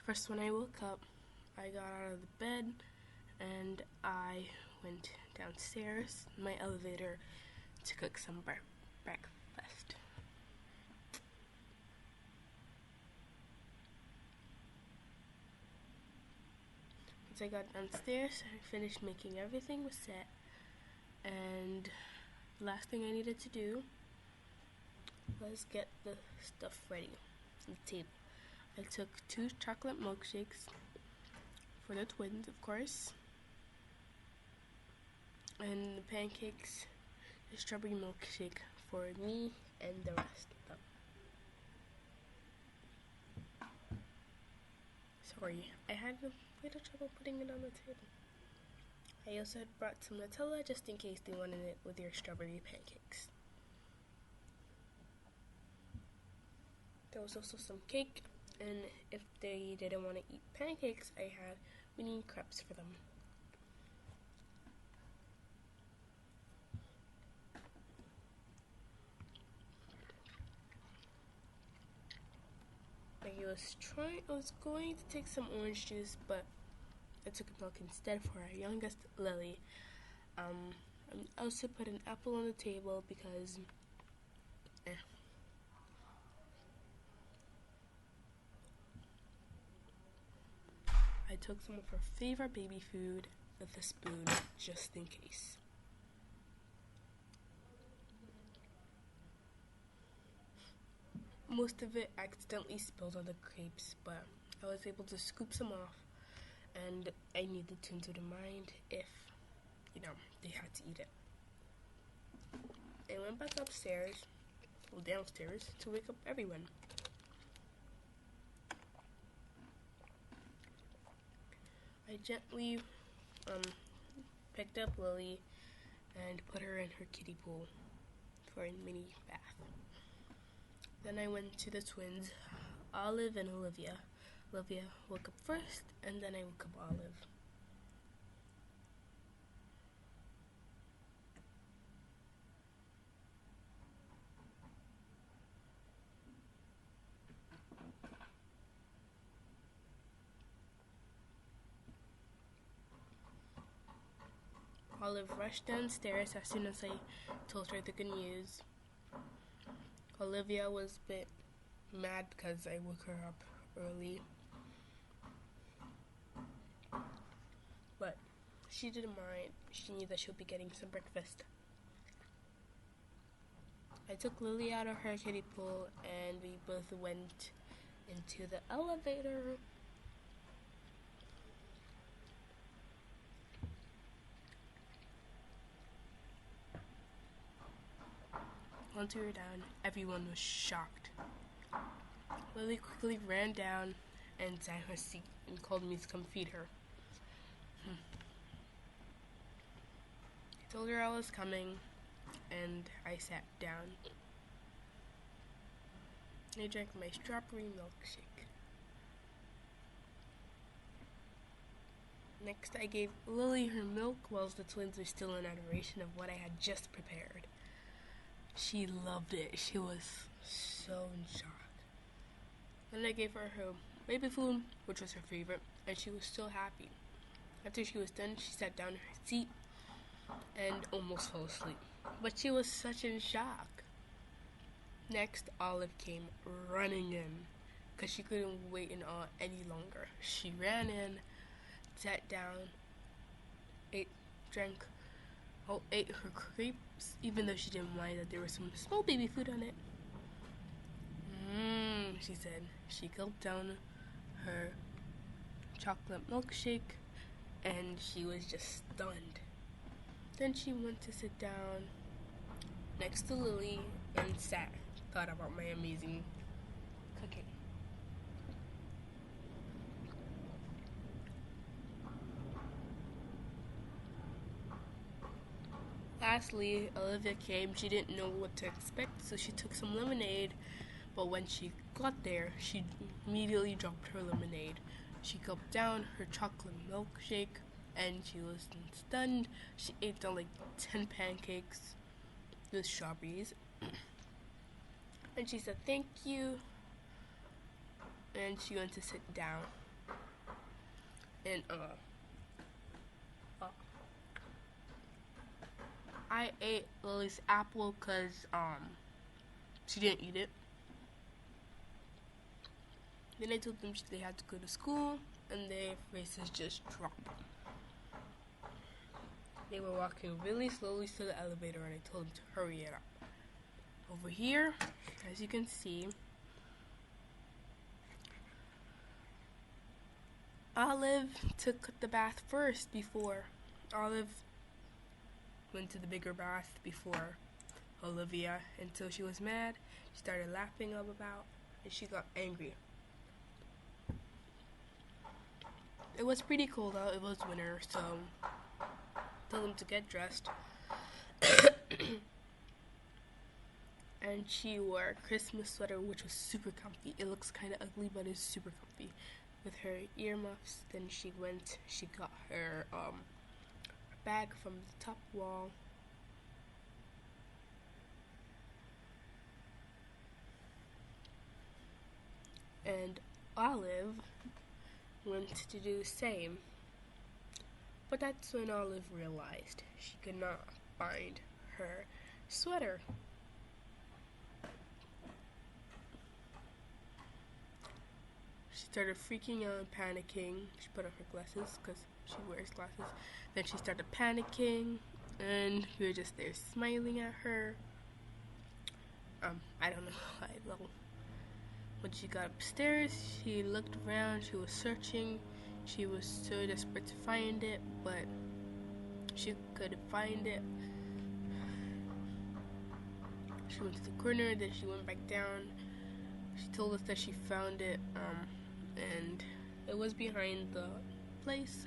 First, when I woke up, I got out of the bed and I went downstairs in my elevator to cook some breakfast. Once I got downstairs, I finished making everything was set, and the last thing I needed to do was get the stuff ready on the table. I took 2 chocolate milkshakes for the twins, of course, and the pancakes, the strawberry milkshake for me and the rest of them. Sorry, I had a little trouble putting it on the table. I also had brought some Nutella just in case they wanted it with their strawberry pancakes. There was also some cake, and if they didn't want to eat pancakes, I had mini crepes for them. I was going to take some orange juice, but I took milk instead for our youngest, Lily. I also put an apple on the table because I took some of her favorite baby food with a spoon just in case. Most of it accidentally spilled on the crepes, but I was able to scoop some off, and I need the twins to mind if, they had to eat it. I went back downstairs to wake up everyone. I gently picked up Lily and put her in her kiddie pool for a mini bath. Then I went to the twins, Olive and Olivia. Olivia woke up first, and then I woke up Olive. Olive rushed downstairs as soon as I told her the good news. Olivia was a bit mad because I woke her up early, but she didn't mind. She knew that she'll be getting some breakfast. I took Lily out of her kiddie pool and we both went into the elevator. Once we were down, everyone was shocked. Lily quickly ran down and sat in her seat and called me to come feed her. I told her I was coming, and I sat down. I drank my strawberry milkshake. Next, I gave Lily her milk while the twins were still in adoration of what I had just prepared. She loved it. She was so in shock. Then I gave her her baby food, which was her favorite, and she was so happy. After she was done, she sat down in her seat and almost fell asleep. But she was such in shock. Next, Olive came running in because she couldn't wait in awe any longer. She ran in, sat down, ate her crepes, even though she didn't mind that there was some small baby food on it. She said. She gulped down her chocolate milkshake, and she was just stunned. Then she went to sit down next to Lily and thought about my amazing cooking. Lastly, Olivia came. She didn't know what to expect, so she took some lemonade, but when she got there, she immediately dropped her lemonade. She gulped down her chocolate milkshake, and she was stunned. She ate down like 10 pancakes with strawberries, and she said thank you, and she went to sit down. and I ate Lily's apple because she didn't eat it. Then I told them they had to go to school, and their faces just dropped. They were walking really slowly to the elevator, and I told them to hurry it up. Over here, as you can see, Olive took the bath first before Olive went to the bigger bath before Olivia until she was mad. She started laughing up about, and she got angry. It was pretty cold out. It was winter, so told them to get dressed. And she wore a Christmas sweater, which was super comfy. It looks kind of ugly, but it's super comfy. With her earmuffs, then she got her bag from the top wall. And Olive went to do the same. But that's when Olive realized she could not find her sweater. She started freaking out and panicking. She put on her glasses because she wears glasses. Then she started panicking, and we were just there smiling at her. I don't know why though. When she got upstairs, she looked around. She was searching. She was so desperate to find it, but she couldn't find it. She went to the corner, then she went back down. She told us that she found it, and it was behind the place.